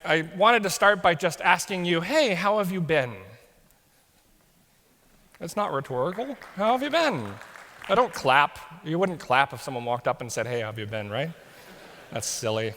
I wanted to start by just asking you, hey, how have you been? It's not rhetorical. How have you been? I don't clap. You wouldn't clap if someone walked up and said, hey, how have you been, right? That's silly.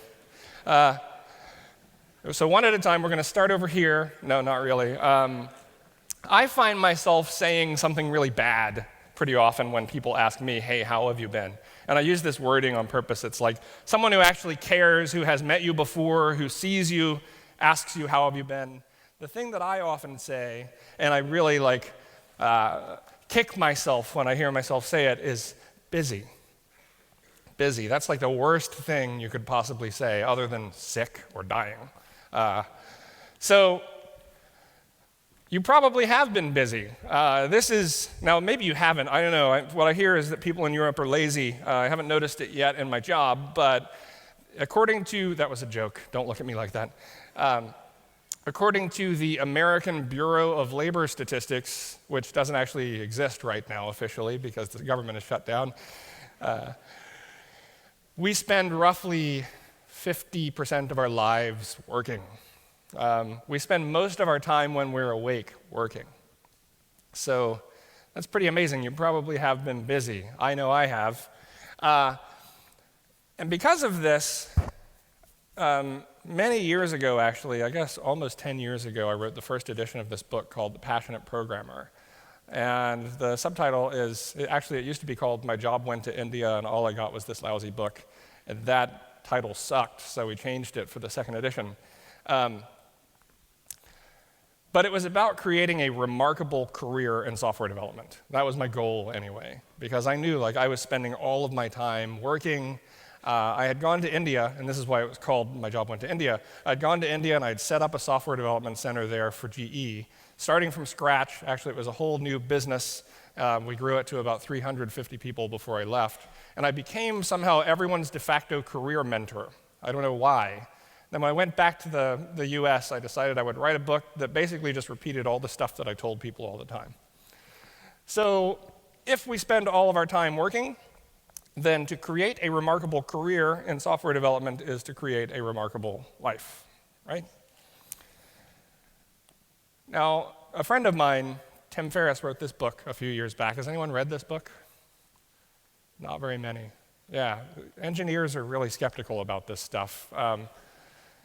So one at a time, we're going to start over here. No, not really. I find myself saying something really bad pretty often when people ask me, hey, how have you been? And I use this wording on purpose. It's like someone who actually cares, who has met you before, who sees you, asks you, how have you been? The thing that I often say, and I really kick myself when I hear myself say it, is busy. Busy. That's like the worst thing you could possibly say other than sick or dying. So you probably have been busy. Now maybe you haven't, I don't know. What I hear is that people in Europe are lazy. I haven't noticed it yet in my job, but according to, that was a joke, don't look at me like that. According to the American Bureau of Labor Statistics, which doesn't actually exist right now officially because the government is shut down, we spend roughly 50% of our lives working. We spend most of our time when we're awake working. So that's pretty amazing. You probably have been busy. I know I have. And because of this, many years ago, actually, I guess almost 10 years ago, I wrote the first edition of this book called The Passionate Programmer. And the subtitle is, it used to be called My Job Went to India and All I Got Was This Lousy Book. And that title sucked, so we changed it for the second edition. But it was about creating a remarkable career in software development. That was my goal anyway, because I knew I was spending all of my time working. I had gone to India, and this is why it was called My Job Went to India. I'd gone to India and I'd set up a software development center there for GE, starting from scratch. Actually, it was a whole new business. We grew it to about 350 people before I left. And I became somehow everyone's de facto career mentor. I don't know why. Then when I went back to the US, I decided I would write a book that basically just repeated all the stuff that I told people all the time. So if we spend all of our time working, then to create a remarkable career in software development is to create a remarkable life, right? Now, a friend of mine, Tim Ferriss, wrote this book a few years back. Has anyone read this book? Not very many. Yeah, engineers are really skeptical about this stuff.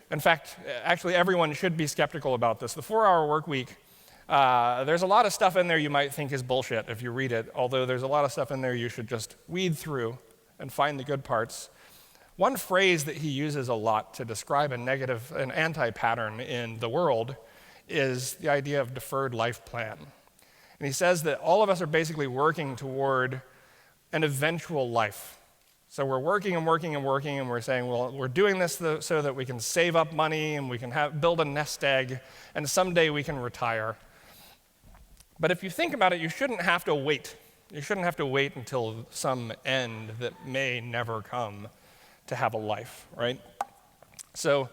In fact, actually everyone should be skeptical about this. The 4-hour work week, there's a lot of stuff in there you might think is bullshit if you read it, although there's a lot of stuff in there you should just weed through and find the good parts. One phrase that he uses a lot to describe an anti-pattern in the world is the idea of deferred life plan. And he says that all of us are basically working toward an eventual life. So we're working and working and working, and we're saying, well, we're doing this so that we can save up money and we can build a nest egg, and someday we can retire. But if you think about it, you shouldn't have to wait. You shouldn't have to wait until some end that may never come to have a life, right? So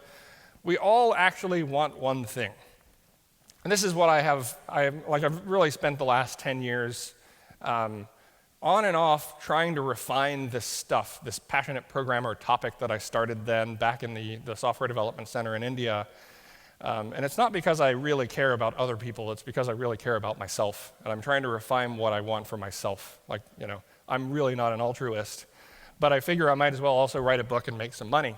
we all actually want one thing. And this is what I've really spent the last 10 years on and off trying to refine this stuff, this passionate programmer topic that I started then back in the Software Development Center in India. And it's not because I really care about other people, it's because I really care about myself. And I'm trying to refine what I want for myself. I'm really not an altruist, but I figure I might as well also write a book and make some money.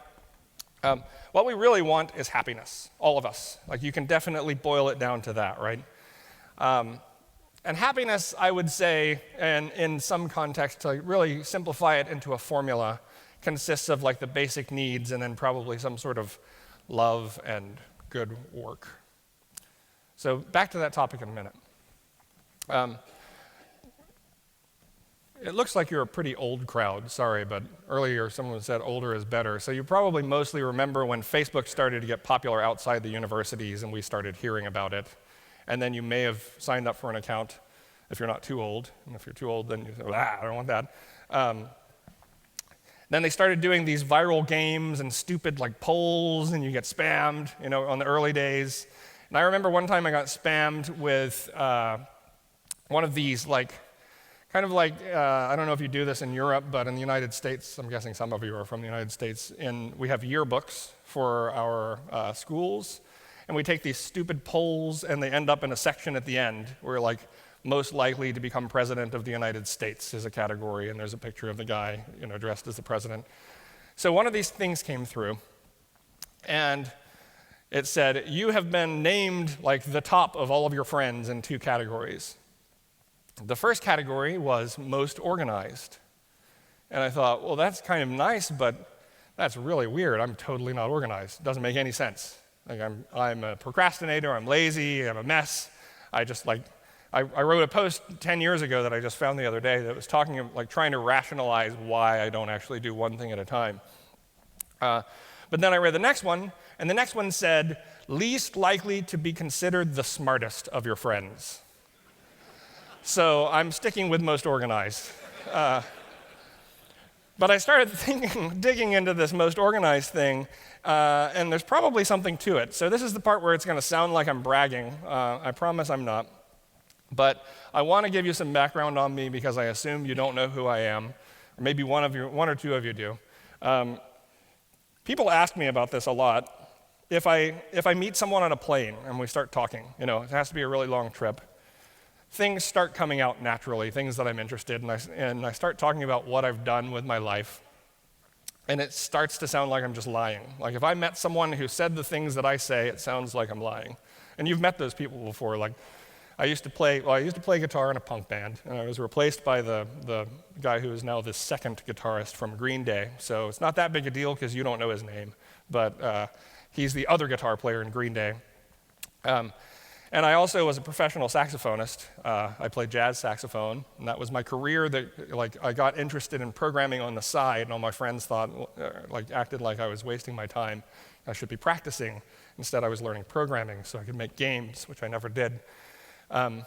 What we really want is happiness, all of us. You can definitely boil it down to that, right? And happiness, I would say, and in some context, to really simplify it into a formula, consists of the basic needs and then probably some sort of love and good work. So back to that topic in a minute. It looks like you're a pretty old crowd, sorry, but earlier someone said older is better. So you probably mostly remember when Facebook started to get popular outside the universities and we started hearing about it. And then you may have signed up for an account if you're not too old. And if you're too old, then you say, I don't want that. Then they started doing these viral games and stupid polls, and you get spammed, on the early days. And I remember one time I got spammed with one of these Kind of like, I don't know if you do this in Europe, but in the United States, I'm guessing some of you are from the United States, we have yearbooks for our schools, and we take these stupid polls, and they end up in a section at the end where like, most likely to become president of the United States is a category, and there's a picture of the guy, dressed as the president. So one of these things came through, and it said, you have been named like the top of all of your friends in 2 categories. The first category was most organized. And I thought, well, that's kind of nice, but that's really weird. I'm totally not organized. It doesn't make any sense. Like I'm a procrastinator, I'm lazy, I'm a mess. I wrote a post 10 years ago that I just found the other day that was trying to rationalize why I don't actually do one thing at a time. But then I read the next one, and the next one said, least likely to be considered the smartest of your friends. So I'm sticking with most organized. But I started digging into this most organized thing, and there's probably something to it. So this is the part where it's going to sound like I'm bragging. I promise I'm not. But I want to give you some background on me because I assume you don't know who I am, or maybe one or two of you do. People ask me about this a lot. If I meet someone on a plane and we start talking, it has to be a really long trip, things start coming out naturally, things that I'm interested in, and I start talking about what I've done with my life, and it starts to sound like I'm just lying. Like if I met someone who said the things that I say, it sounds like I'm lying. And you've met those people before. Like I used to play guitar in a punk band, and I was replaced by the guy who is now the second guitarist from Green Day. So it's not that big a deal because you don't know his name, but he's the other guitar player in Green Day. And I also was a professional saxophonist. I played jazz saxophone, and that was my career. That I got interested in programming on the side, and all my friends acted like I was wasting my time. I should be practicing. Instead, I was learning programming so I could make games, which I never did. I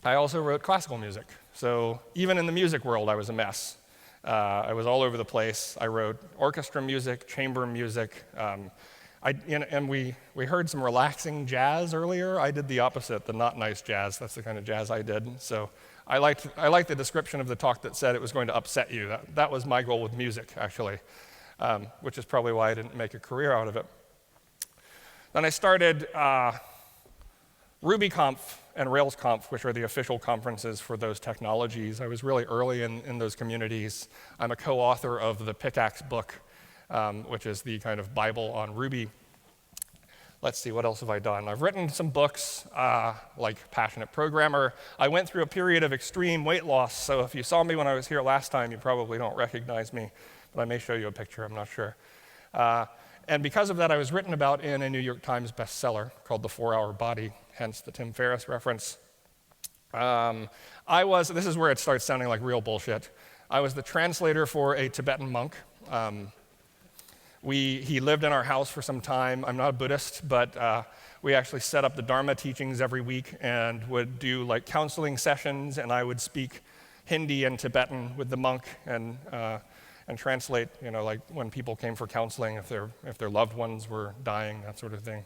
also wrote classical music. So even in the music world, I was a mess. I was all over the place. I wrote orchestra music, chamber music. And we heard some relaxing jazz earlier. I did the opposite, the not nice jazz. That's the kind of jazz I did. So I liked the description of the talk that said it was going to upset you. That was my goal with music, actually, which is probably why I didn't make a career out of it. Then I started RubyConf and RailsConf, which are the official conferences for those technologies. I was really early in those communities. I'm a co-author of the Pickaxe book, which is the kind of Bible on Ruby. Let's see, what else have I done? I've written some books, like Passionate Programmer. I went through a period of extreme weight loss, so if you saw me when I was here last time, you probably don't recognize me, but I may show you a picture, I'm not sure. And because of that, I was written about in a New York Times bestseller called The 4-Hour Body, hence the Tim Ferriss reference. This is where it starts sounding like real bullshit. I was the translator for a Tibetan monk. He lived in our house for some time. I'm not a Buddhist, but we actually set up the Dharma teachings every week and would do counseling sessions, and I would speak Hindi and Tibetan with the monk and translate, when people came for counseling, if their loved ones were dying, that sort of thing.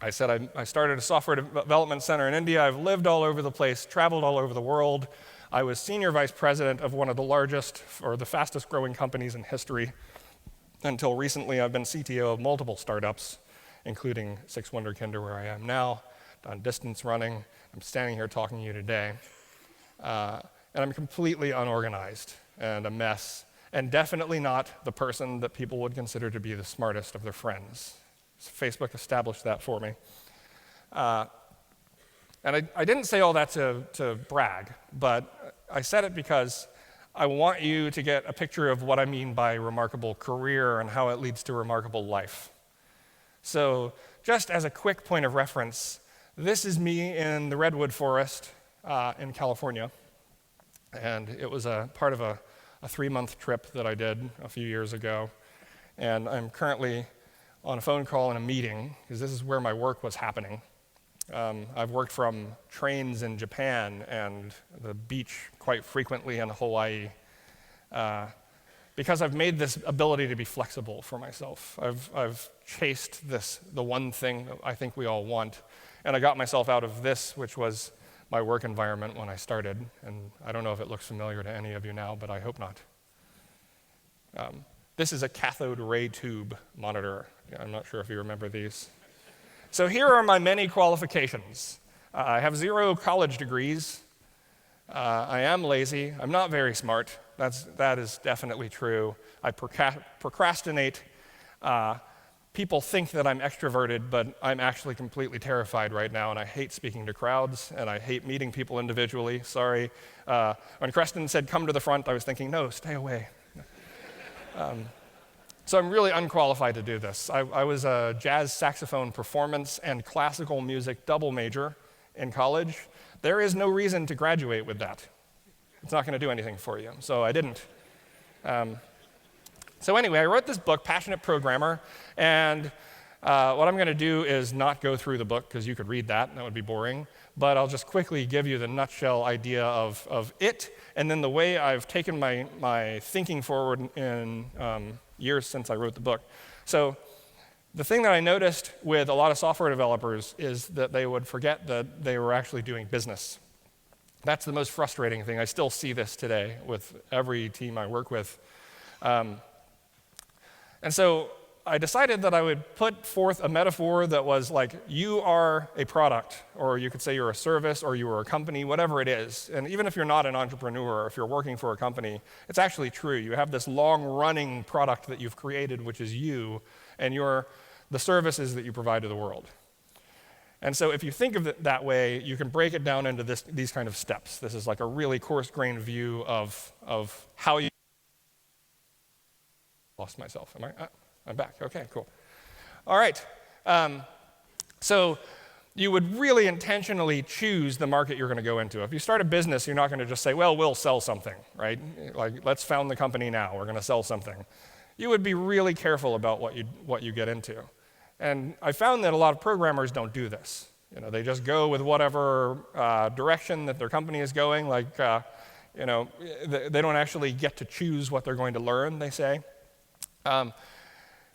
I said I started a software development center in India. I've lived all over the place, traveled all over the world. I was senior vice president of one of the largest or the fastest growing companies in history. Until recently, I've been CTO of multiple startups, including Six Wonderkinder, where I am now, done distance running. I'm standing here talking to you today. And I'm completely unorganized and a mess, and definitely not the person that people would consider to be the smartest of their friends. So Facebook established that for me. And I didn't say all that to brag, but I said it because I want you to get a picture of what I mean by remarkable career and how it leads to remarkable life. So just as a quick point of reference, this is me in the redwood forest in California. And it was a part of a 3-month trip that I did a few years ago. And I'm currently on a phone call in a meeting, because this is where my work was happening. I've worked from trains in Japan and the beach quite frequently in Hawaii, because I've made this ability to be flexible for myself. I've chased the one thing that I think we all want, and I got myself out of this, which was my work environment when I started, and I don't know if it looks familiar to any of you now, but I hope not. This is a cathode ray tube monitor. I'm not sure if you remember these. So here are my many qualifications. I have 0 college degrees. I am lazy. I'm not very smart. That is definitely true. I procrastinate. People think that I'm extroverted, but I'm actually completely terrified right now, and I hate speaking to crowds, and I hate meeting people individually. Sorry. When Creston said, "Come to the front," I was thinking, no, stay away. So I'm really unqualified to do this. I was a jazz saxophone performance and classical music double major in college. There is no reason to graduate with that. It's not going to do anything for you, so I didn't. So anyway, I wrote this book, Passionate Programmer, and what I'm going to do is not go through the book, because you could read that, and that would be boring, but I'll just quickly give you the nutshell idea of it, and then the way I've taken my thinking forward in years since I wrote the book. So the thing that I noticed with a lot of software developers is that they would forget that they were actually doing business. That's the most frustrating thing. I still see this today with every team I work with. And so I decided that I would put forth a metaphor that was like, you are a product, or you could say you're a service, or you are a company, whatever it is. And even if you're not an entrepreneur, if you're working for a company, it's actually true. You have this long-running product that you've created, which is you, and the services that you provide to the world. And so if you think of it that way, you can break it down into these kind of steps. This is like a really coarse-grained view of how you... Lost myself. I'm back. Okay, cool. All right. So you would really intentionally choose the market you're going to go into. If you start a business, you're not going to just say, well, we'll sell something, right? Like, let's found the company now. We're going to sell something. You would be really careful about what you get into. And I found that a lot of programmers don't do this. They just go with whatever direction that their company is going. Like, they don't actually get to choose what they're going to learn, they say.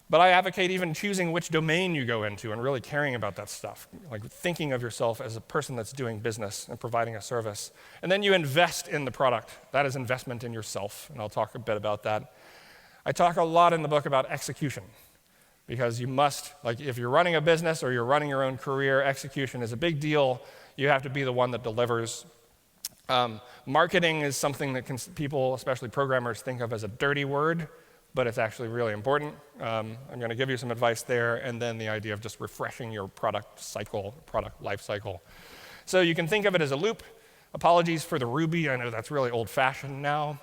But I advocate even choosing which domain you go into and really caring about that stuff, like thinking of yourself as a person that's doing business and providing a service. And then you invest in the product. That is investment in yourself, and I'll talk a bit about that. I talk a lot in the book about execution, because you must, like if you're running a business or you're running your own career, execution is a big deal. You have to be the one that delivers. Marketing is something that people, especially programmers, think of as a dirty word, but it's actually really important. I'm going to give you some advice there, and then the idea of just refreshing your product life cycle. So you can think of it as a loop. Apologies for the Ruby. I know that's really old-fashioned now.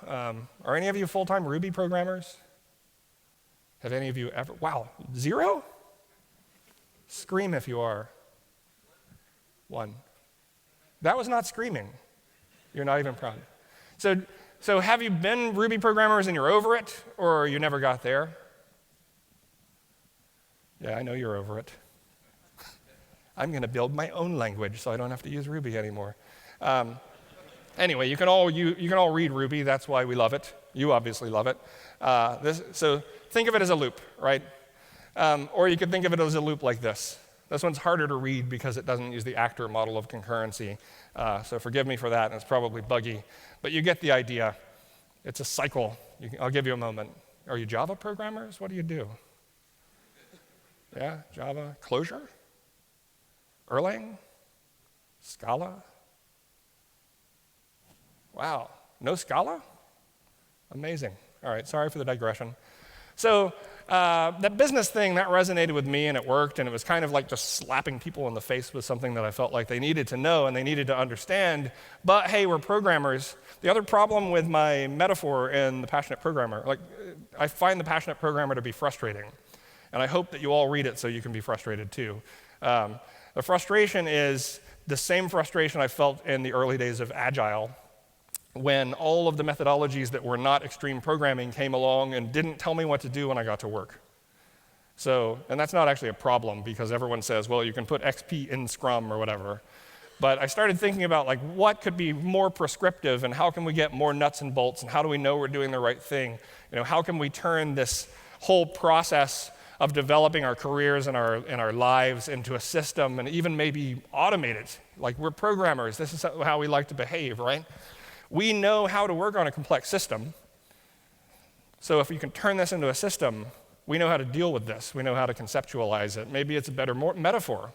Are any of you full-time Ruby programmers? Have any of you ever? Wow, 0? Scream if you are. 1. That was not screaming. You're not even proud. So have you been Ruby programmers and you're over it, or you never got there? Yeah, I know you're over it. I'm going to build my own language so I don't have to use Ruby anymore. Anyway, you can all read Ruby. That's why we love it. You obviously love it. So think of it as a loop, right? Or you could think of it as a loop like this. This one's harder to read because it doesn't use the actor model of concurrency. So forgive me for that, and it's probably buggy. But you get the idea. It's a cycle. I'll give you a moment. Are you Java programmers? What do you do? Yeah, Java. Clojure? Erlang? Scala? Wow. No Scala? Amazing. All right, sorry for the digression. So that business thing, that resonated with me, and it worked, and it was kind of like just slapping people in the face with something that I felt like they needed to know and they needed to understand. But hey, we're programmers. The other problem with my metaphor in The Passionate Programmer, like I find The Passionate Programmer to be frustrating, and I hope that you all read it so you can be frustrated too. The frustration is the same frustration I felt in the early days of Agile, when all of the methodologies that were not extreme programming came along and didn't tell me what to do when I got to work. So, and that's not actually a problem, because everyone says, well, you can put XP in Scrum or whatever. But I started thinking about like what could be more prescriptive, and how can we get more nuts and bolts, and how do we know we're doing the right thing? How can we turn this whole process of developing our careers and our lives into a system and even maybe automate it. Like, we're programmers. This is how we like to behave, right? We know how to work on a complex system. So if you can turn this into a system, we know how to deal with this. We know how to conceptualize it. Maybe it's a better metaphor.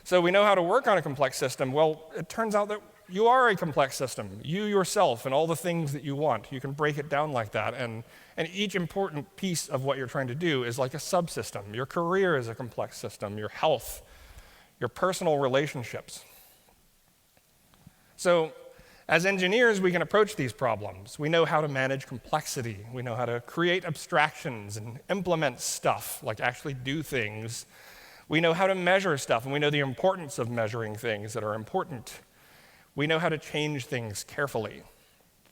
So we know how to work on a complex system. Well, it turns out that you are a complex system. You yourself and all the things that you want, you can break it down like that. And each important piece of what you're trying to do is like a subsystem. Your career is a complex system. Your health, your personal relationships. So as engineers, we can approach these problems. We know how to manage complexity. We know how to create abstractions and implement stuff, like actually do things. We know how to measure stuff, and we know the importance of measuring things that are important. We know how to change things carefully,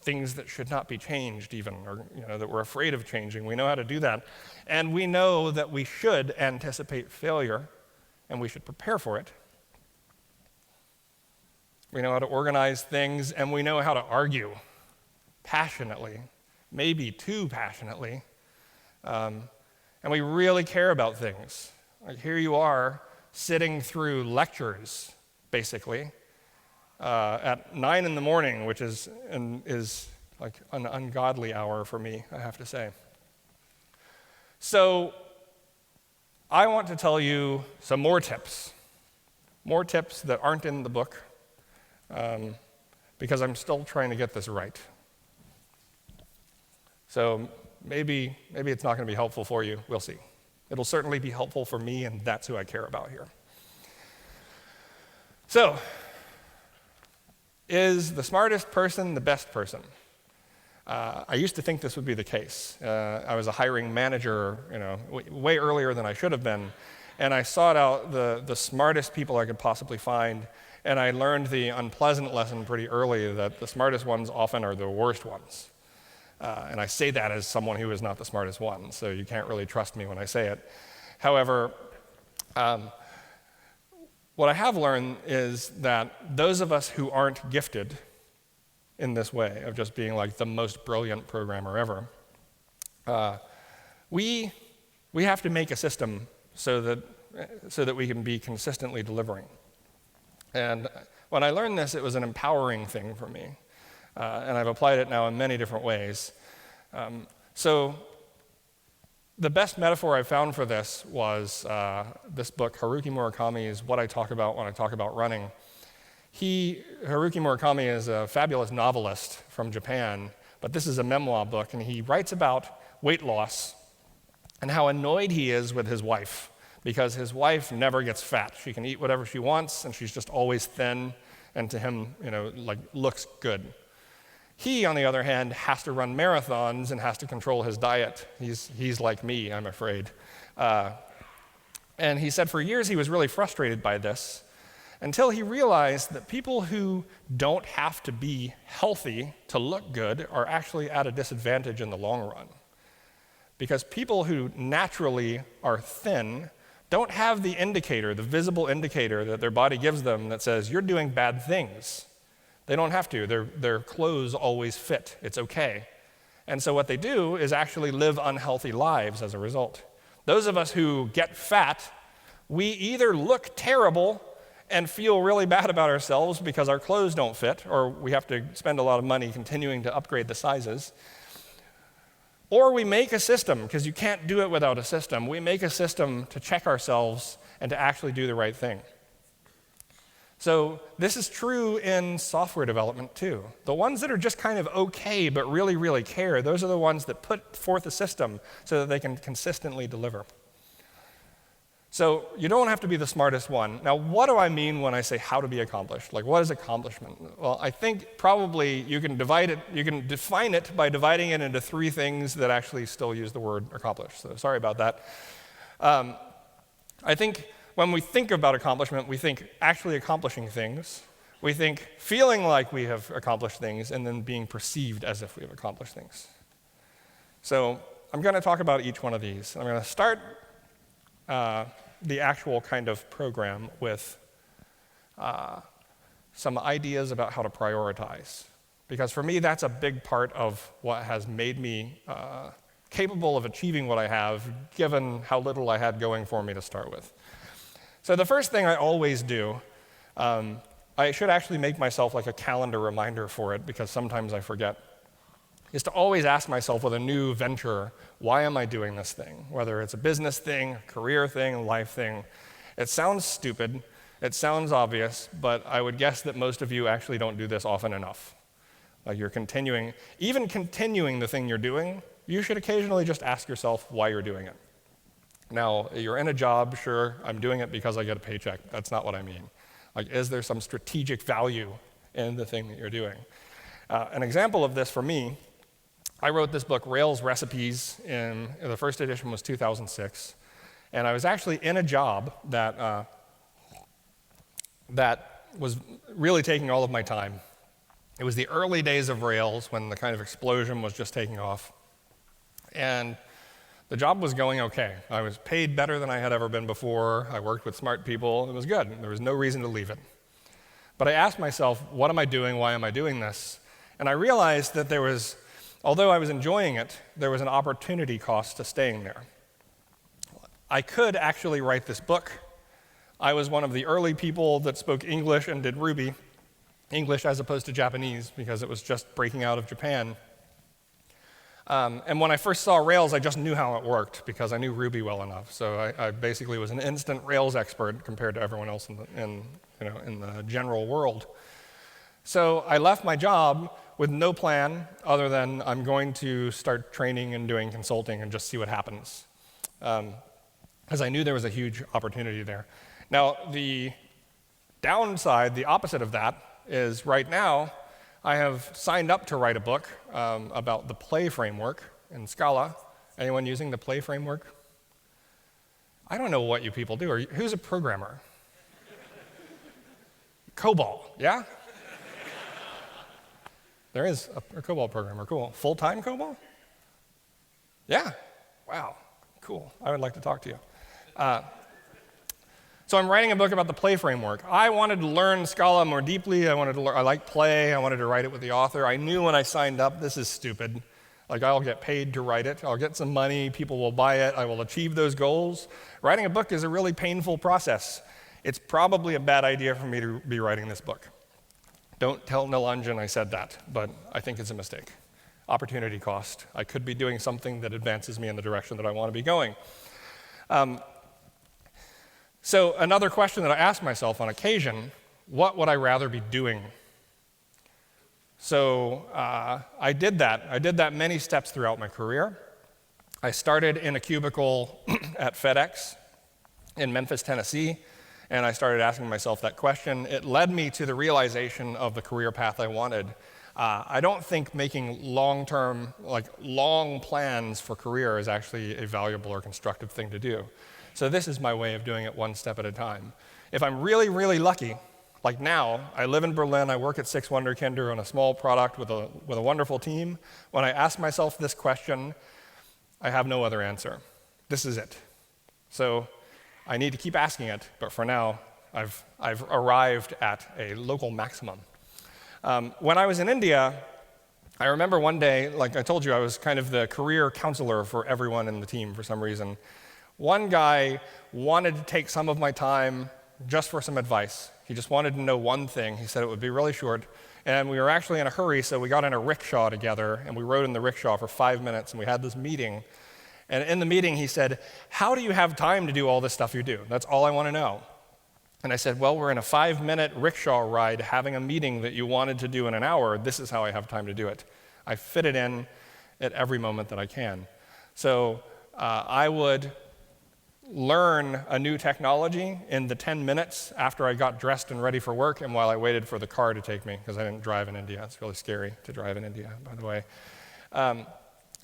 things that should not be changed even, or that we're afraid of changing. We know how to do that. And we know that we should anticipate failure, and we should prepare for it. We know how to organize things, and we know how to argue passionately, maybe too passionately. And we really care about things. Like, here you are sitting through lectures, basically, at 9 in the morning, which is like an ungodly hour for me, I have to say. So I want to tell you some more tips that aren't in the book, because I'm still trying to get this right. So maybe it's not going to be helpful for you. We'll see. It'll certainly be helpful for me, and that's who I care about here. So, is the smartest person the best person? I used to think this would be the case. I was a hiring manager, way earlier than I should have been, and I sought out the smartest people I could possibly find, and I learned the unpleasant lesson pretty early that the smartest ones often are the worst ones. And I say that as someone who is not the smartest one, so you can't really trust me when I say it. However, what I have learned is that those of us who aren't gifted in this way of just being like the most brilliant programmer ever, we have to make a system so that we can be consistently delivering. And when I learned this, it was an empowering thing for me. And I've applied it now in many different ways. So the best metaphor I found for this was this book, Haruki Murakami's What I Talk About When I Talk About Running. Haruki Murakami is a fabulous novelist from Japan, but this is a memoir book, and he writes about weight loss and how annoyed he is with his wife, because his wife never gets fat. She can eat whatever she wants, and she's just always thin, and to him, looks good. He, on the other hand, has to run marathons and has to control his diet. He's like me, I'm afraid. And he said for years he was really frustrated by this, until he realized that people who don't have to be healthy to look good are actually at a disadvantage in the long run. Because people who naturally are thin don't have the indicator, the visible indicator that their body gives them that says, you're doing bad things. They don't have to. Their clothes always fit. It's okay. And so what they do is actually live unhealthy lives as a result. Those of us who get fat, we either look terrible and feel really bad about ourselves because our clothes don't fit, or we have to spend a lot of money continuing to upgrade the sizes, or we make a system, because you can't do it without a system. We make a system to check ourselves and to actually do the right thing. So this is true in software development too. The ones that are just kind of okay but really, really care, those are the ones that put forth a system so that they can consistently deliver. So you don't have to be the smartest one. Now, what do I mean when I say how to be accomplished? Like, what is accomplishment? Well, I think probably you can define it by dividing it into 3 things that actually still use the word accomplish. So sorry about that. I think when we think about accomplishment, we think actually accomplishing things. We think feeling like we have accomplished things, and then being perceived as if we have accomplished things. So I'm going to talk about each one of these. I'm going to start the actual kind of program with some ideas about how to prioritize. Because for me, that's a big part of what has made me capable of achieving what I have, given how little I had going for me to start with. So the first thing I always do, I should actually make myself like a calendar reminder for it, because sometimes I forget, is to always ask myself with a new venture, why am I doing this thing? Whether it's a business thing, a career thing, a life thing. It sounds stupid, it sounds obvious, but I would guess that most of you actually don't do this often enough. Like you're continuing the thing you're doing, you should occasionally just ask yourself why you're doing it. Now, you're in a job, sure, I'm doing it because I get a paycheck. That's not what I mean. Like, is there some strategic value in the thing that you're doing? An example of this for me, I wrote this book, Rails Recipes, the first edition was 2006, and I was actually in a job that was really taking all of my time. It was the early days of Rails when the kind of explosion was just taking off, and the job was going okay. I was paid better than I had ever been before. I worked with smart people. It was good. There was no reason to leave it. But I asked myself, what am I doing? Why am I doing this? And I realized that although I was enjoying it, there was an opportunity cost to staying there. I could actually write this book. I was one of the early people that spoke English and did Ruby, English as opposed to Japanese, because it was just breaking out of Japan. And when I first saw Rails, I just knew how it worked because I knew Ruby well enough. So I basically was an instant Rails expert compared to everyone else in the general world. So I left my job with no plan other than I'm going to start training and doing consulting and just see what happens, because I knew there was a huge opportunity there. Now, the downside, the opposite of that, is right now I have signed up to write a book about the play framework in Scala. Anyone using the play framework? I don't know what you people do. Who's a programmer? COBOL, yeah? There is a COBOL programmer, cool. Full-time COBOL? Yeah, wow, cool. I would like to talk to you. So I'm writing a book about the play framework. I wanted to learn Scala more deeply. I like play. I wanted to write it with the author. I knew when I signed up, this is stupid. Like, I'll get paid to write it. I'll get some money. People will buy it. I will achieve those goals. Writing a book is a really painful process. It's probably a bad idea for me to be writing this book. Don't tell Nilanjan I said that, but I think it's a mistake. Opportunity cost. I could be doing something that advances me in the direction that I want to be going. So another question that I ask myself on occasion, what would I rather be doing? So I did that. I did that many steps throughout my career. I started in a cubicle at FedEx in Memphis, Tennessee, and I started asking myself that question. It led me to the realization of the career path I wanted. I don't think making long-term, long plans for career is actually a valuable or constructive thing to do. So this is my way of doing it one step at a time. If I'm really, really lucky, like now, I live in Berlin, I work at 6 Wunderkinder on a small product with a wonderful team. When I ask myself this question, I have no other answer. This is it. So I need to keep asking it, but for now, I've arrived at a local maximum. When I was in India, I remember one day, like I told you, I was kind of the career counselor for everyone in the team for some reason. One guy wanted to take some of my time just for some advice. He just wanted to know one thing. He said it would be really short. And we were actually in a hurry, so we got in a rickshaw together, and we rode in the rickshaw for 5 minutes, and we had this meeting. And in the meeting, he said, "How do you have time to do all this stuff you do? That's all I want to know." And I said, "Well, we're in a 5-minute rickshaw ride having a meeting that you wanted to do in an hour. This is how I have time to do it. I fit it in at every moment that I can." So I would learn a new technology in the 10 minutes after I got dressed and ready for work and while I waited for the car to take me, because I didn't drive in India. It's really scary to drive in India, by the way.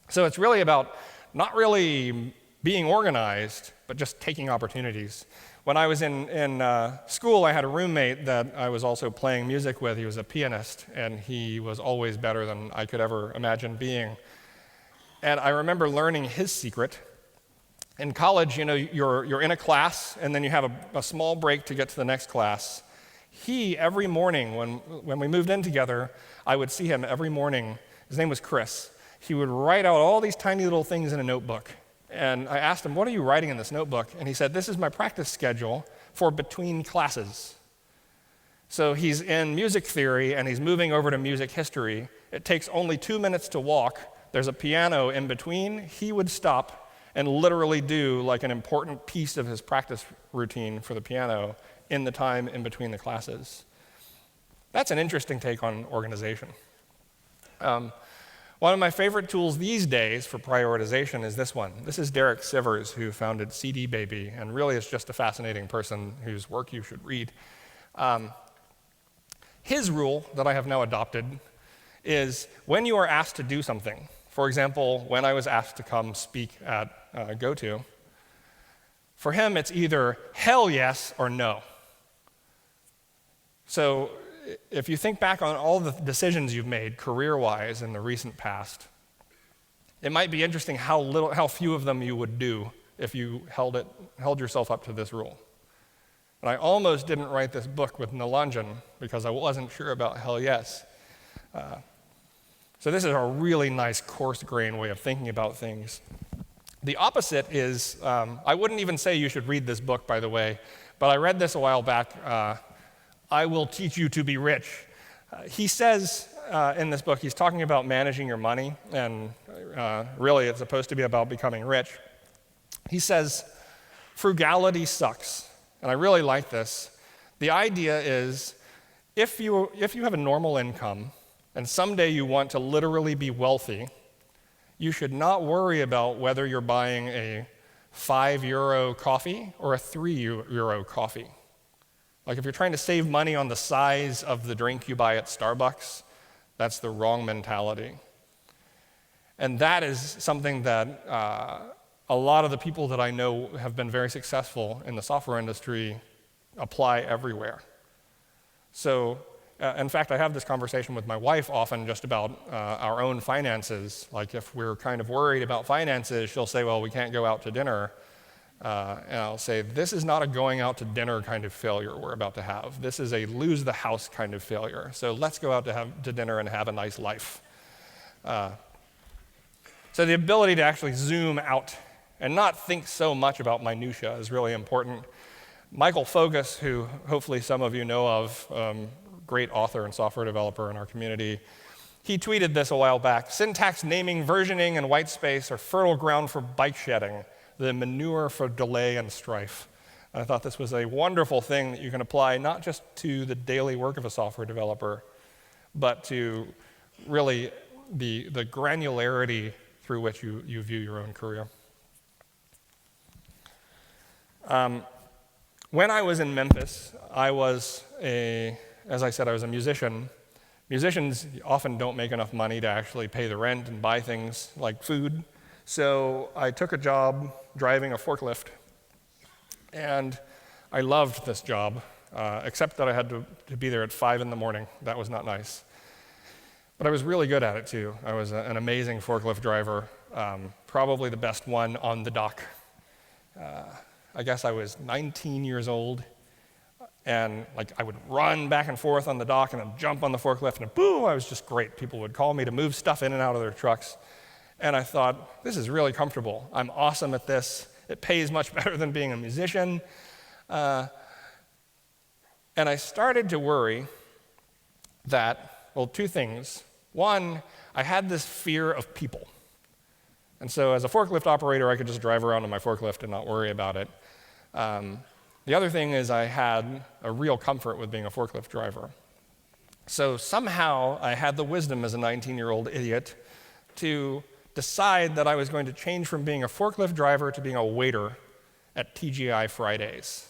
So it's really about not really being organized, but just taking opportunities. When I was in school, I had a roommate that I was also playing music with. He was a pianist, and he was always better than I could ever imagine being. And I remember learning his secret. In college, you're in a class, and then you have a small break to get to the next class. He, every morning, when we moved in together, I would see him every morning. His name was Chris. he would write out all these tiny little things in a notebook. And I asked him, what are you writing in this notebook? And he said, this is my practice schedule for between classes. So he's in music theory and he's moving over to music history. It takes only 2 minutes to walk. There's a piano in between. He would stop and literally do like an important piece of his practice routine for the piano in the time in between the classes. That's an interesting take on organization. One of my favorite tools these days for prioritization is this one. This is Derek Sivers, who founded CD Baby, and really is just a fascinating person whose work you should read. His rule that I have now adopted is when you are asked to do something, for example, when I was asked to come speak at GOTO, for him it's either hell yes or no. So if you think back on all the decisions you've made career-wise in the recent past, it might be interesting how few of them you would do if you held yourself up to this rule. And I almost didn't write this book with Nilanjan because I wasn't sure about hell yes. So this is a really nice coarse-grained way of thinking about things. The opposite is, I wouldn't even say you should read this book, by the way, but I read this a while back, I Will Teach You to Be Rich. He says in this book, he's talking about managing your money, and really it's supposed to be about becoming rich. He says, frugality sucks, and I really like this. The idea is, if you have a normal income, and someday you want to literally be wealthy, you should not worry about whether you're buying a €5 coffee or a €3 coffee. Like if you're trying to save money on the size of the drink you buy at Starbucks, that's the wrong mentality. And that is something that a lot of the people that I know have been very successful in the software industry apply everywhere. So, in fact, I have this conversation with my wife often just about our own finances. Like if we're kind of worried about finances, she'll say, well, we can't go out to dinner. And I'll say, this is not a going out to dinner kind of failure we're about to have. This is a lose the house kind of failure. So let's go out to dinner and have a nice life. So the ability to actually zoom out and not think so much about minutia is really important. Michael Fogus, who hopefully some of you know of, great author and software developer in our community, he tweeted this a while back. Syntax, naming, versioning, and white space are fertile ground for bike shedding, the manure for delay and strife. And I thought this was a wonderful thing that you can apply not just to the daily work of a software developer, but to really the granularity through which you view your own career. When I was in Memphis, as I said, I was a musician. Musicians often don't make enough money to actually pay the rent and buy things like food. So I took a job driving a forklift, and I loved this job, except that I had to be there at 5 in the morning. That was not nice. But I was really good at it, too. I was an amazing forklift driver, probably the best one on the dock. I guess I was 19 years old, and I would run back and forth on the dock and then jump on the forklift, and boom, I was just great. People would call me to move stuff in and out of their trucks. And I thought, this is really comfortable. I'm awesome at this. It pays much better than being a musician. And I started to worry that, well, two things. One, I had this fear of people. And so as a forklift operator, I could just drive around on my forklift and not worry about it. The other thing is I had a real comfort with being a forklift driver. So somehow I had the wisdom as a 19-year-old idiot to decide that I was going to change from being a forklift driver to being a waiter at TGI Fridays.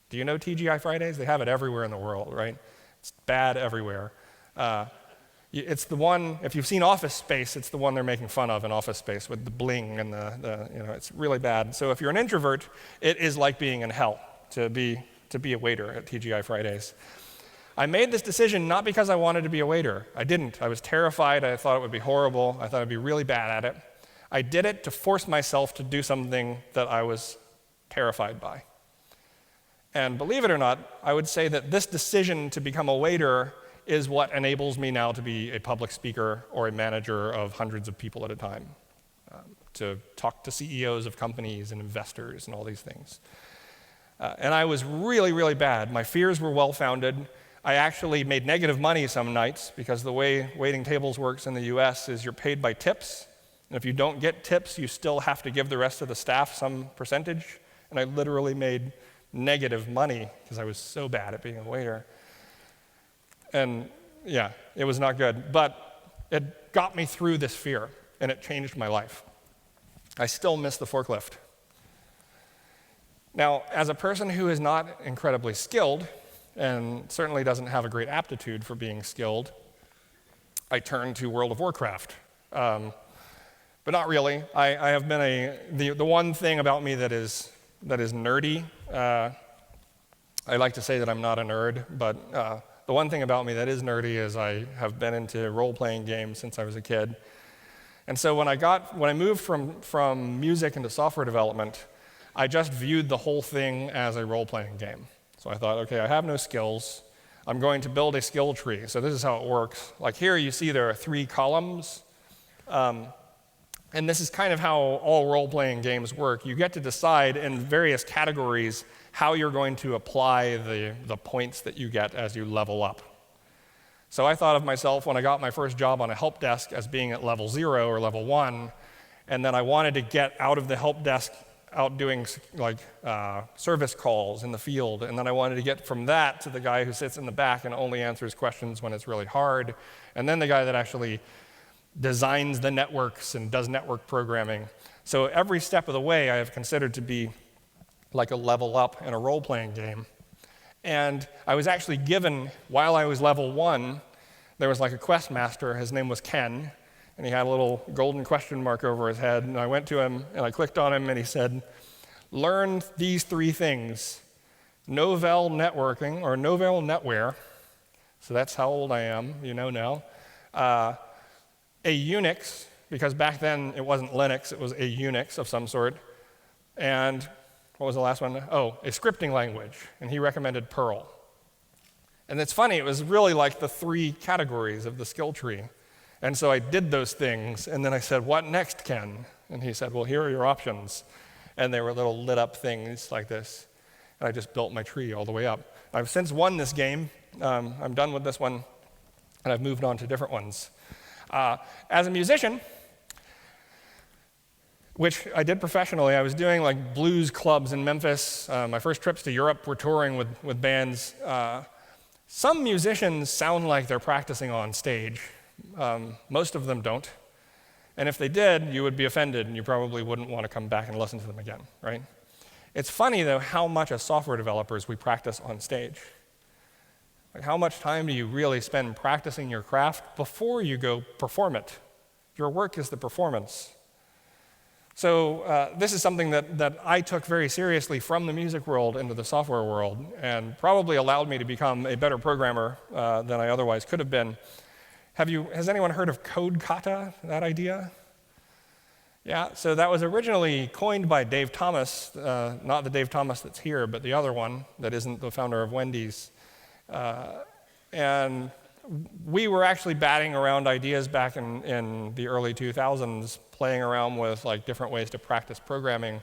Do you know TGI Fridays? They have it everywhere in the world, right? It's bad everywhere. It's the one, if you've seen Office Space, it's the one they're making fun of in Office Space with the bling and it's really bad. So if you're an introvert, it is like being in hell to be a waiter at TGI Fridays. I made this decision not because I wanted to be a waiter. I didn't. I was terrified. I thought it would be horrible. I thought I'd be really bad at it. I did it to force myself to do something that I was terrified by. And believe it or not, I would say that this decision to become a waiter is what enables me now to be a public speaker or a manager of hundreds of people at a time, to talk to CEOs of companies and investors and all these things. And I was really, really bad. My fears were well-founded. I actually made negative money some nights because the way waiting tables works in the US is you're paid by tips. And if you don't get tips, you still have to give the rest of the staff some percentage. And I literally made negative money because I was so bad at being a waiter. And yeah, it was not good. But it got me through this fear, and it changed my life. I still miss the forklift. Now, as a person who is not incredibly skilled, and certainly doesn't have a great aptitude for being skilled, I turned to World of Warcraft. But not really. I have been the one thing about me that is nerdy. I like to say that I'm not a nerd, but the one thing about me that is nerdy is I have been into role-playing games since I was a kid. And so when I moved from music into software development, I just viewed the whole thing as a role-playing game. So I thought, okay, I have no skills. I'm going to build a skill tree. So this is how it works. Like here you see there are 3 columns. And this is kind of how all role-playing games work. You get to decide in various categories how you're going to apply the points that you get as you level up. So I thought of myself when I got my first job on a help desk as being at level 0 or level 1, and then I wanted to get out of the help desk out doing like service calls in the field, and then I wanted to get from that to the guy who sits in the back and only answers questions when it's really hard, and then the guy that actually designs the networks and does network programming. So every step of the way I have considered to be like a level up in a role-playing game. And I was actually given, while I was level 1, there was like a quest master, his name was Ken, and he had a little golden question mark over his head, and I went to him and I clicked on him and he said, learn these 3 things: Novell networking, or Novell netware, so that's how old I am, you know now, a Unix, because back then it wasn't Linux, it was a Unix of some sort, and what was the last one? Oh, a scripting language, and he recommended Perl. And it's funny, it was really like the 3 categories of the skill tree. And so I did those things, and then I said, what next, Ken? And he said, well, here are your options. And they were little lit up things like this. And I just built my tree all the way up. I've since won this game. I'm done with this one, and I've moved on to different ones. As a musician, which I did professionally, I was doing like blues clubs in Memphis. My first trips to Europe were touring with bands. Some musicians sound like they're practicing on stage. Most of them don't. And if they did, you would be offended, and you probably wouldn't want to come back and listen to them again, right? It's funny, though, how much as software developers we practice on stage. Like, how much time do you really spend practicing your craft before you go perform it? Your work is the performance. So this is something that I took very seriously from the music world into the software world, and probably allowed me to become a better programmer than I otherwise could have been. Has anyone heard of code kata, that idea? Yeah, so that was originally coined by Dave Thomas, not the Dave Thomas that's here, but the other one that isn't the founder of Wendy's. And we were actually batting around ideas back in the early 2000s, playing around with like different ways to practice programming,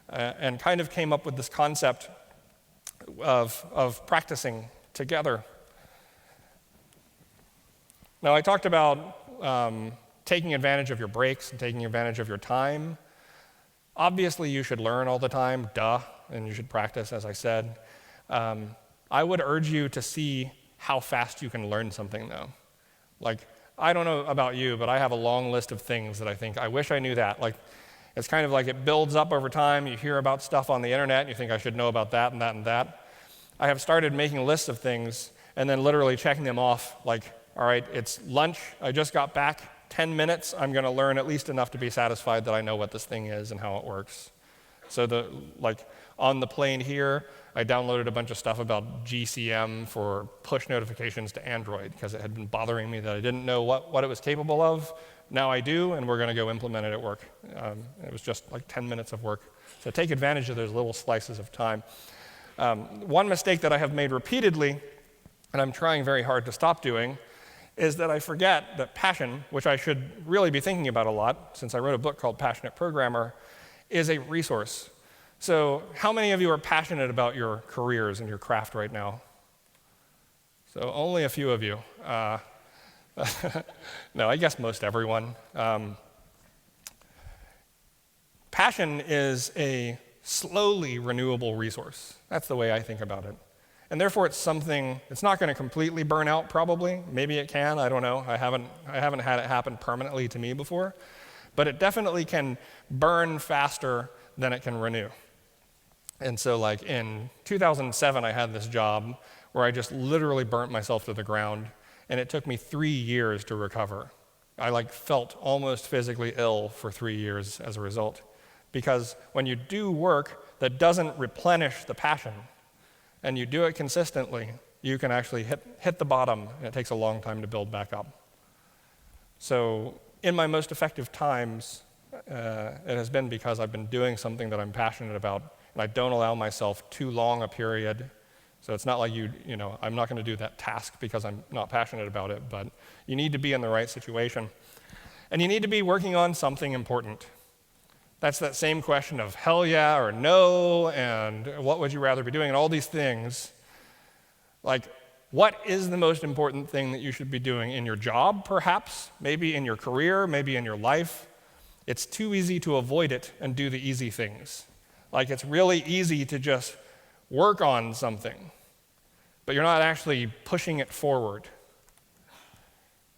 and kind of came up with this concept of practicing together. Now, I talked about taking advantage of your breaks and taking advantage of your time. Obviously, you should learn all the time, and you should practice, as I said. I would urge you to see how fast you can learn something, though. Like, I don't know about you, but I have a long list of things that I think, I wish I knew that. Like, it's kind of like it builds up over time. You hear about stuff on the internet, and you think I should know about that and that and that. I have started making lists of things and then literally checking them off, like, all right, it's lunch, I just got back, 10 minutes, I'm gonna learn at least enough to be satisfied that I know what this thing is and how it works. So on the plane here, I downloaded a bunch of stuff about GCM for push notifications to Android because it had been bothering me that I didn't know what it was capable of. Now I do, and we're gonna go implement it at work. It was just like 10 minutes of work. So take advantage of those little slices of time. One mistake that I have made repeatedly and I'm trying very hard to stop doing, is that I forget that passion, which I should really be thinking about a lot, since I wrote a book called Passionate Programmer, is a resource. So how many of you are passionate about your careers and your craft right now? So only a few of you. No, I guess most everyone. Passion is a slowly renewable resource. That's the way I think about it. And therefore, it's something, it's not going to completely burn out, probably. Maybe it can, I don't know. I haven't had it happen permanently to me before. But it definitely can burn faster than it can renew. And so like in 2007, I had this job where I just literally burnt myself to the ground, and it took me 3 years to recover. I felt almost physically ill for 3 years as a result. Because when you do work that doesn't replenish the passion, and you do it consistently, you can actually hit the bottom, and it takes a long time to build back up. So in my most effective times, it has been because I've been doing something that I'm passionate about, and I don't allow myself too long a period. So it's not like I'm not going to do that task because I'm not passionate about it, but you need to be in the right situation. And you need to be working on something important. That's that same question of hell yeah or no, and what would you rather be doing, and all these things. Like, what is the most important thing that you should be doing in your job, perhaps? Maybe in your career, maybe in your life? It's too easy to avoid it and do the easy things. Like, it's really easy to just work on something, but you're not actually pushing it forward.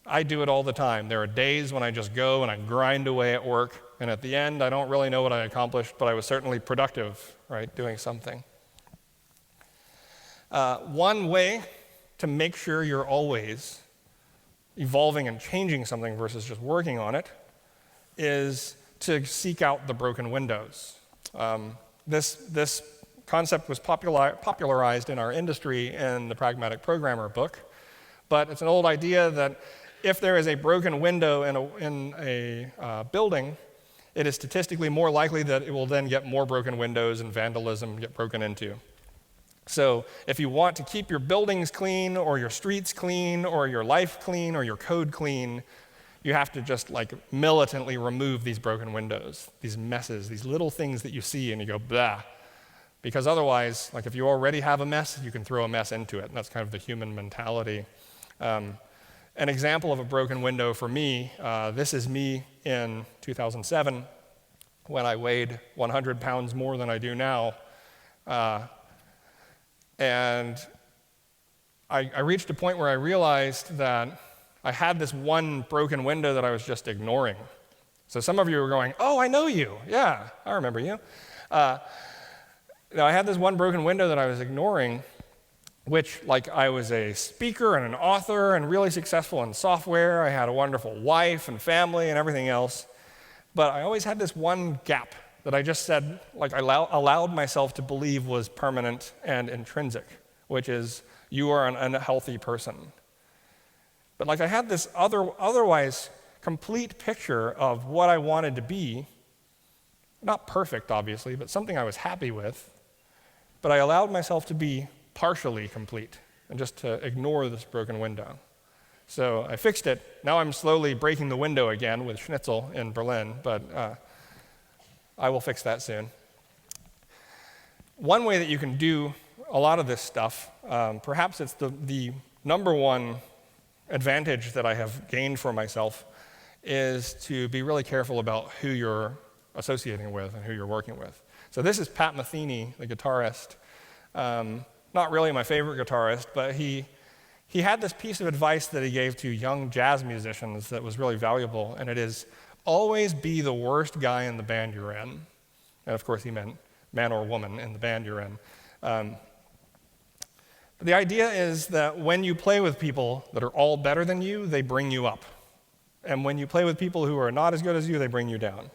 I do it all the time. There are days when I just go and I grind away at work, and at the end, I don't really know what I accomplished, but I was certainly productive, right, doing something. One way to make sure you're always evolving and changing something versus just working on it is to seek out the broken windows. This concept was popularized in our industry in the Pragmatic Programmer book, but it's an old idea that if there is a broken window in a building, it is statistically more likely that it will then get more broken windows and vandalism get broken into. So if you want to keep your buildings clean or your streets clean or your life clean or your code clean, you have to just militantly remove these broken windows, these messes, these little things that you see and you go, blah. Because otherwise, if you already have a mess, you can throw a mess into it. And that's kind of the human mentality. An example of a broken window for me, this is me in 2007 when I weighed 100 pounds more than I do now. And I reached a point where I realized that I had this one broken window that I was just ignoring. So some of you are going, oh, I know you. Yeah, I remember you. I had this one broken window that I was ignoring, which I was a speaker and an author and really successful in software. I had a wonderful wife and family and everything else. But I always had this one gap that I just said, I allowed myself to believe was permanent and intrinsic, which is you are an unhealthy person. But I had this otherwise complete picture of what I wanted to be, not perfect, obviously, but something I was happy with. But I allowed myself to be partially complete and just to ignore this broken window. So I fixed it. Now I'm slowly breaking the window again with Schnitzel in Berlin, but I will fix that soon. One way that you can do a lot of this stuff, perhaps it's the number one advantage that I have gained for myself, is to be really careful about who you're associating with and who you're working with. So this is Pat Metheny, the guitarist. Not really my favorite guitarist, but he had this piece of advice that he gave to young jazz musicians that was really valuable, and it is, always be the worst guy in the band you're in. And of course he meant man or woman in the band you're in. But the idea is that when you play with people that are all better than you, they bring you up. And when you play with people who are not as good as you, they bring you down.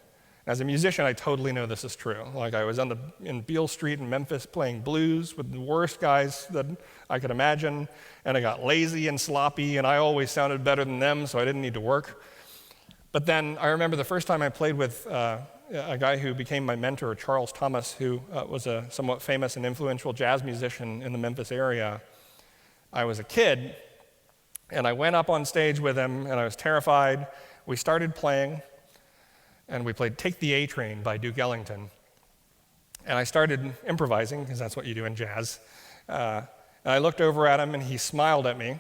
As a musician, I totally know this is true. I was in Beale Street in Memphis playing blues with the worst guys that I could imagine, and I got lazy and sloppy, and I always sounded better than them, so I didn't need to work. But then I remember the first time I played with a guy who became my mentor, Charles Thomas, who was a somewhat famous and influential jazz musician in the Memphis area. I was a kid, and I went up on stage with him, and I was terrified. We started playing, and we played Take the A Train by Duke Ellington. And I started improvising, because that's what you do in jazz. And I looked over at him, and he smiled at me.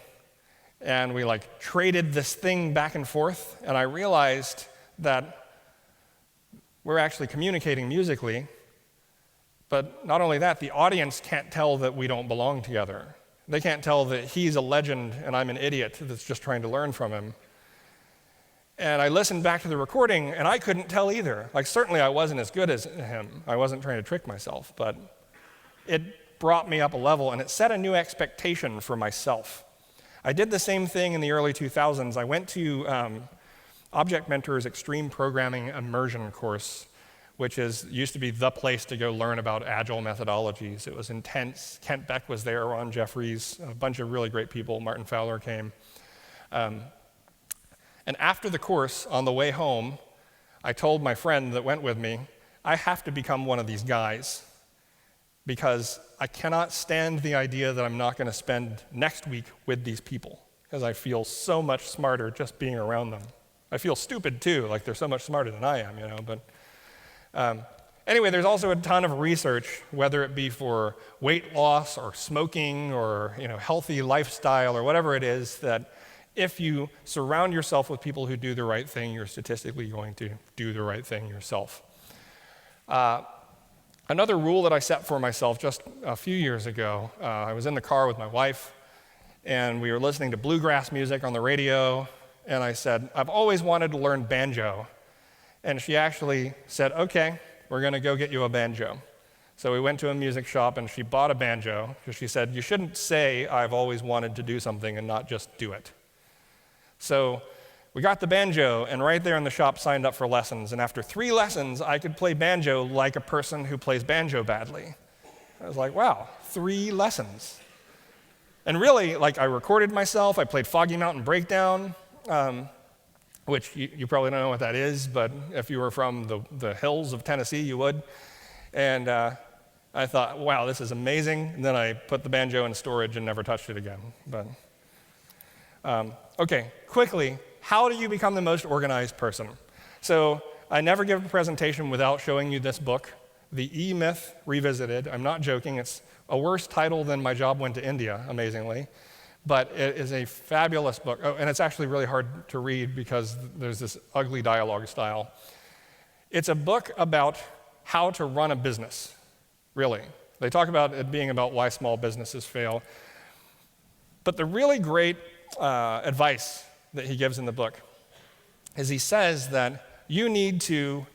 And we traded this thing back and forth, and I realized that we're actually communicating musically. But not only that, the audience can't tell that we don't belong together. They can't tell that he's a legend and I'm an idiot that's just trying to learn from him. And I listened back to the recording, and I couldn't tell either. Certainly I wasn't as good as him. I wasn't trying to trick myself, but it brought me up a level, and it set a new expectation for myself. I did the same thing in the early 2000s. I went to Object Mentor's Extreme Programming Immersion course, which used to be the place to go learn about agile methodologies. It was intense. Kent Beck was there, Ron Jeffries, a bunch of really great people. Martin Fowler came. And after the course, on the way home, I told my friend that went with me, I have to become one of these guys, because I cannot stand the idea that I'm not going to spend next week with these people, because I feel so much smarter just being around them. I feel stupid too, they're so much smarter than I am, but anyway, there's also a ton of research, whether it be for weight loss or smoking or healthy lifestyle or whatever it is, that if you surround yourself with people who do the right thing, you're statistically going to do the right thing yourself. Another rule that I set for myself just a few years ago, I was in the car with my wife, and we were listening to bluegrass music on the radio, and I said, I've always wanted to learn banjo. And she actually said, okay, we're going to go get you a banjo. So we went to a music shop, and she bought a banjo, because she said, you shouldn't say I've always wanted to do something and not just do it. So we got the banjo, and right there in the shop signed up for lessons. And after 3 lessons, I could play banjo like a person who plays banjo badly. I was like, wow, 3 lessons. And really, I recorded myself. I played Foggy Mountain Breakdown, which you probably don't know what that is, but if you were from the hills of Tennessee, you would. And I thought, wow, this is amazing. And then I put the banjo in storage and never touched it again. But okay, quickly, how do you become the most organized person? So I never give a presentation without showing you this book, The E-Myth Revisited. I'm not joking. It's a worse title than My Job Went to India, amazingly. But it is a fabulous book. Oh, and it's actually really hard to read because there's this ugly dialogue style. It's a book about how to run a business, really. They talk about it being about why small businesses fail. But the really great advice that he gives in the book is he says that you need to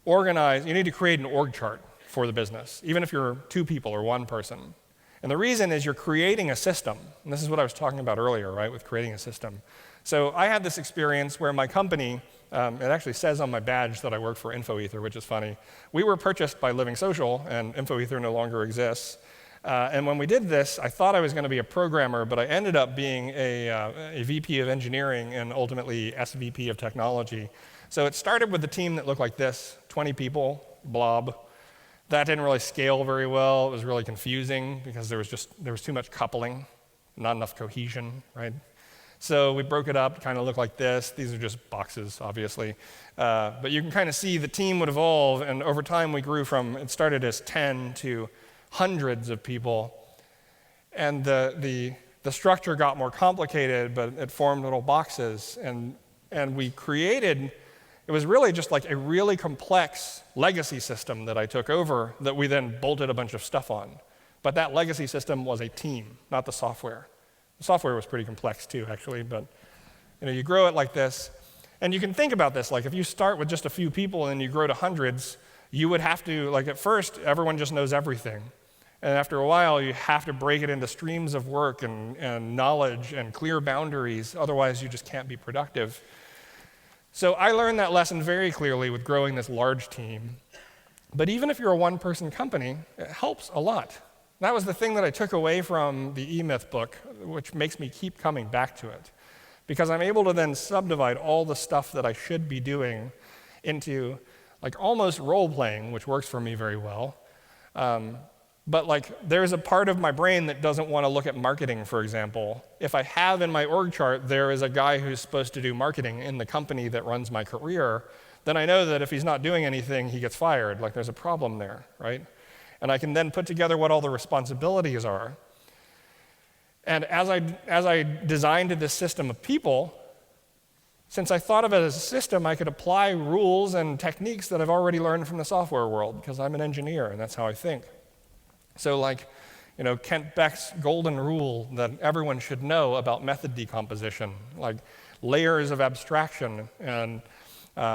create an org chart for the business, even if you're 2 people or 1 person. And the reason is you're creating a system. And this is what I was talking about earlier, right, with creating a system. So I had this experience where my company, it actually says on my badge that I work for InfoEther, which is funny. We were purchased by Living Social, and InfoEther no longer exists. And when we did this, I thought I was going to be a programmer, but I ended up being a VP of engineering and ultimately SVP of technology. So it started with a team that looked like this, 20 people, blob. That didn't really scale very well. It was really confusing because there was too much coupling, not enough cohesion, right? So we broke it up, kind of looked like this. These are just boxes, obviously. But you can kind of see the team would evolve, and over time we grew from, it started as 10 to hundreds of people. And the structure got more complicated, but it formed little boxes. And we created, it was really just like a really complex legacy system that I took over that we then bolted a bunch of stuff on. But that legacy system was a team, not the software. The software was pretty complex too, actually, but you grow it like this. And you can think about this, like if you start with just a few people and you grow to hundreds, you would have to, at first, everyone just knows everything. And after a while, you have to break it into streams of work and knowledge and clear boundaries, otherwise you just can't be productive. So I learned that lesson very clearly with growing this large team. But even if you're a 1-person company, it helps a lot. That was the thing that I took away from the E-Myth book, which makes me keep coming back to it. Because I'm able to then subdivide all the stuff that I should be doing into almost role-playing, which works for me very well. But like, there's a part of my brain that doesn't want to look at marketing, for example. If I have in my org chart, there is a guy who's supposed to do marketing in the company that runs my career, then I know that if he's not doing anything, he gets fired. Like, there's a problem there, right? And I can then put together what all the responsibilities are. And as I designed this system of people, since I thought of it as a system, I could apply rules and techniques that I've already learned from the software world, because I'm an engineer, and that's how I think. So like, Kent Beck's golden rule that everyone should know about method decomposition, like layers of abstraction and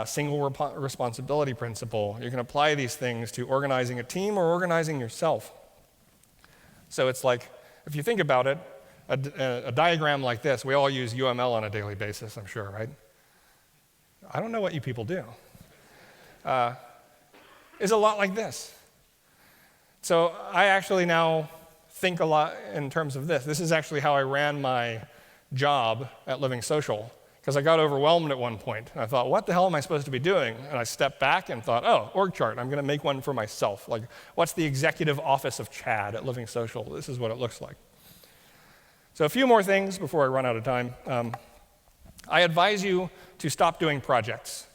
single responsibility principle. You can apply these things to organizing a team or organizing yourself. So it's like, if you think about it, a diagram like this, we all use UML on a daily basis, I'm sure, right? I don't know what you people do. Is a lot like this. So I actually now think a lot in terms of this. This is actually how I ran my job at Living Social, because I got overwhelmed at one point. And I thought, what the hell am I supposed to be doing? And I stepped back and thought, oh, org chart, I'm going to make one for myself. Like, what's the executive office of Chad at Living Social? This is what it looks like. So a few more things before I run out of time. I advise you to stop doing projects.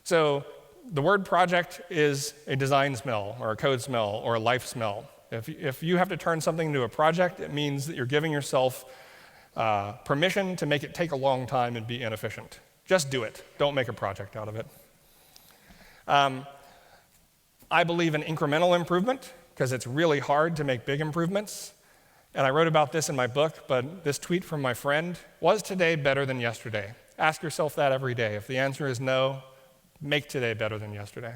So the word project is a design smell or a code smell or a life smell. If you have to turn something into a project, it means that you're giving yourself permission to make it take a long time and be inefficient. Just do it. Don't make a project out of it. I believe in incremental improvement because it's really hard to make big improvements. And I wrote about this in my book, but this tweet from my friend, was today better than yesterday? Ask yourself that every day. If the answer is no, make today better than yesterday.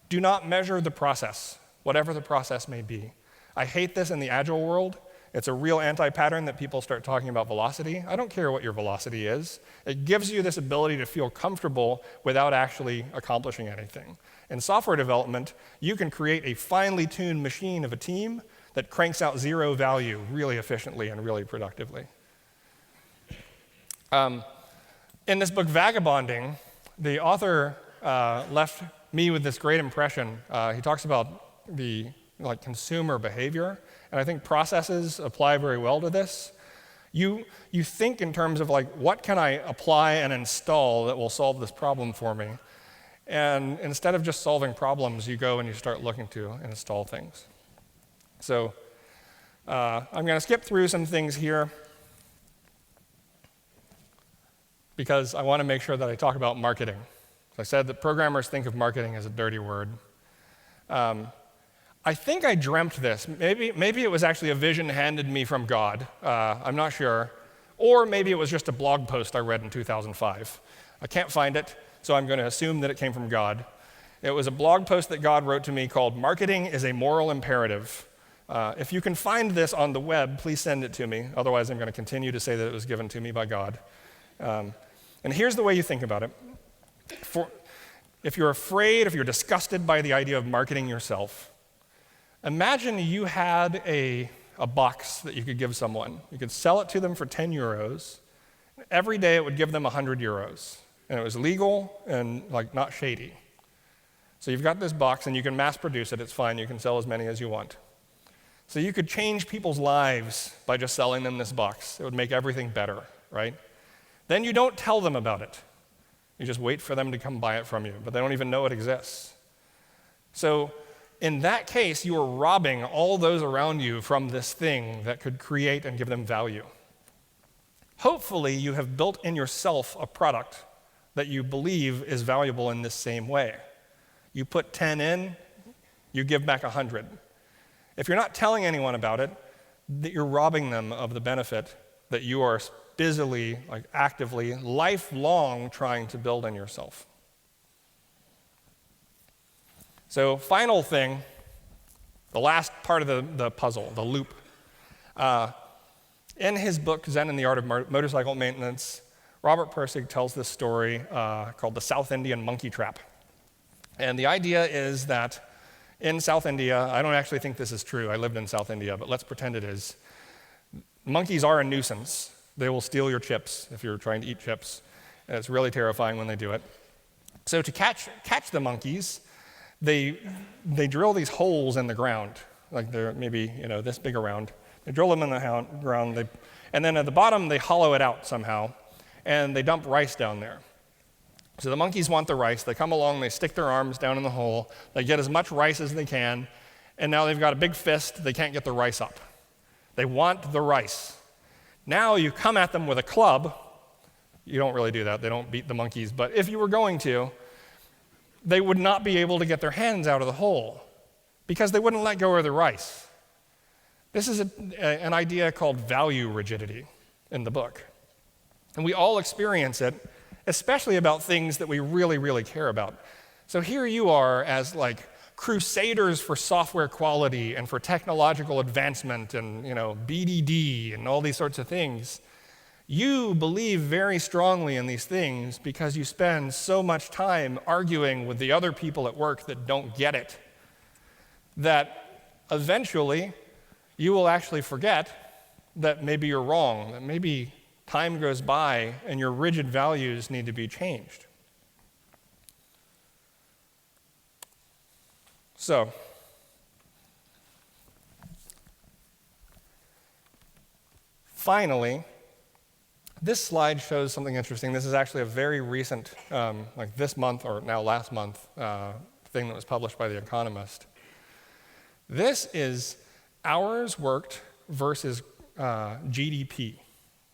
Do not measure the process, whatever the process may be. I hate this in the agile world. It's a real anti-pattern that people start talking about velocity. I don't care what your velocity is. It gives you this ability to feel comfortable without actually accomplishing anything. In software development, you can create a finely tuned machine of a team that cranks out zero value really efficiently and really productively. In this book, Vagabonding, the author left me with this great impression. He talks about the consumer behavior, and I think processes apply very well to this. You think in terms of what can I apply and install that will solve this problem for me? And instead of just solving problems, you go and you start looking to install things. So I'm going to skip through some things here because I want to make sure that I talk about marketing. As I said, that programmers think of marketing as a dirty word. I think I dreamt this. Maybe it was actually a vision handed me from God. I'm not sure. Or maybe it was just a blog post I read in 2005. I can't find it, so I'm going to assume that it came from God. It was a blog post that God wrote to me called "Marketing is a Moral Imperative." If you can find this on the web, please send it to me. Otherwise, I'm going to continue to say that it was given to me by God. And here's the way you think about it. If you're afraid, if you're disgusted by the idea of marketing yourself, imagine you had a box that you could give someone. You could sell it to them for 10 euros. Every day it would give them 100 euros. And it was legal and not shady. So you've got this box and you can mass produce it. It's fine. You can sell as many as you want. So you could change people's lives by just selling them this box. It would make everything better, right? Then you don't tell them about it. You just wait for them to come buy it from you, but they don't even know it exists. So in that case, you are robbing all those around you from this thing that could create and give them value. Hopefully, you have built in yourself a product that you believe is valuable in this same way. You put 10 in, you give back 100. If you're not telling anyone about it, that you're robbing them of the benefit that you are busily, actively, lifelong trying to build in yourself. So final thing, the last part of the puzzle, the loop. In his book, Zen and the Art of Motorcycle Maintenance, Robert Pirsig tells this story called the South Indian Monkey Trap. And the idea is that in South India, I don't actually think this is true, I lived in South India, but let's pretend it is. Monkeys are a nuisance. They will steal your chips if you're trying to eat chips, and it's really terrifying when they do it. So to catch the monkeys, they drill these holes in the ground, like they're maybe this big around. They drill them in the ground, and then at the bottom they hollow it out somehow, and they dump rice down there. So the monkeys want the rice. They come along, they stick their arms down in the hole, they get as much rice as they can, and now they've got a big fist, they can't get the rice up. They want the rice. Now you come at them with a club. You don't really do that, they don't beat the monkeys, but if you were going to, they would not be able to get their hands out of the hole because they wouldn't let go of the rice. This is an idea called value rigidity in the book. And we all experience it, especially about things that we really, really care about. So here you are as like crusaders for software quality and for technological advancement and BDD and all these sorts of things. You believe very strongly in these things because you spend so much time arguing with the other people at work that don't get it, that eventually you will actually forget that maybe you're wrong, that maybe time goes by and your rigid values need to be changed. So, finally, this slide shows something interesting. This is actually a very recent, like this month or now last month, thing that was published by The Economist. This is hours worked versus GDP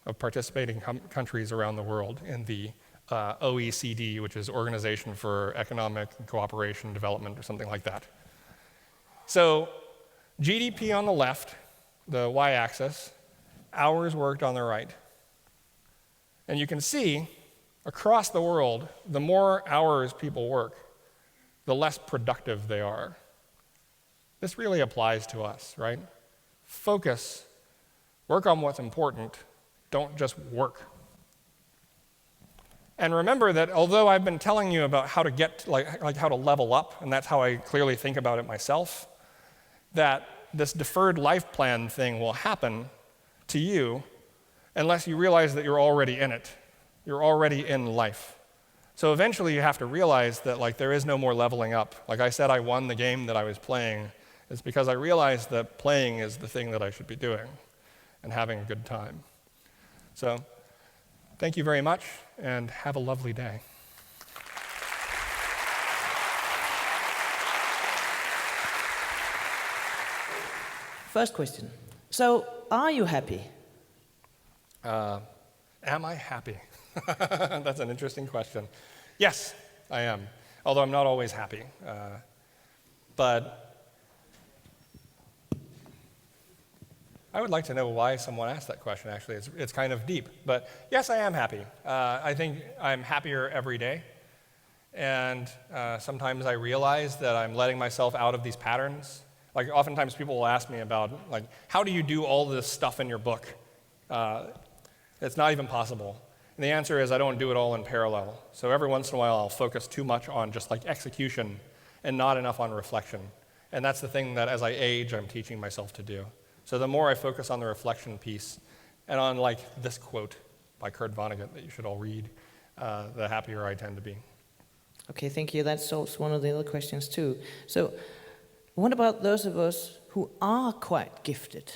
of participating countries around the world in the OECD, which is Organization for Economic Cooperation and Development or something like that. So GDP on the left, the y-axis, hours worked on the right. And you can see across the world, the more hours people work, the less productive they are. This really applies to us, right? Focus, work on what's important, don't just work. And remember that although I've been telling you about how to get, like how to level up, and that's how I clearly think about it myself, that this deferred life plan thing will happen to you unless you realize that you're already in it. You're already in life. So eventually you have to realize that there is no more leveling up. Like I said, I won the game that I was playing. It's because I realized that playing is the thing that I should be doing and having a good time. So thank you very much, and have a lovely day. First question. So, are you happy? Am I happy? That's an interesting question. Yes, I am, although I'm not always happy. But I would like to know why someone asked that question, actually. It's kind of deep. But yes, I am happy. I think I'm happier every day. And sometimes I realize that I'm letting myself out of these patterns. Like, oftentimes people will ask me about, how do you do all this stuff in your book? It's not even possible. And the answer is I don't do it all in parallel. So every once in a while I'll focus too much on just execution and not enough on reflection. And that's the thing that as I age, I'm teaching myself to do. So the more I focus on the reflection piece and on this quote by Kurt Vonnegut that you should all read, the happier I tend to be. Okay, thank you. That solves one of the other questions too. So what about those of us who are quite gifted?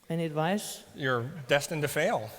Any advice? You're destined to fail.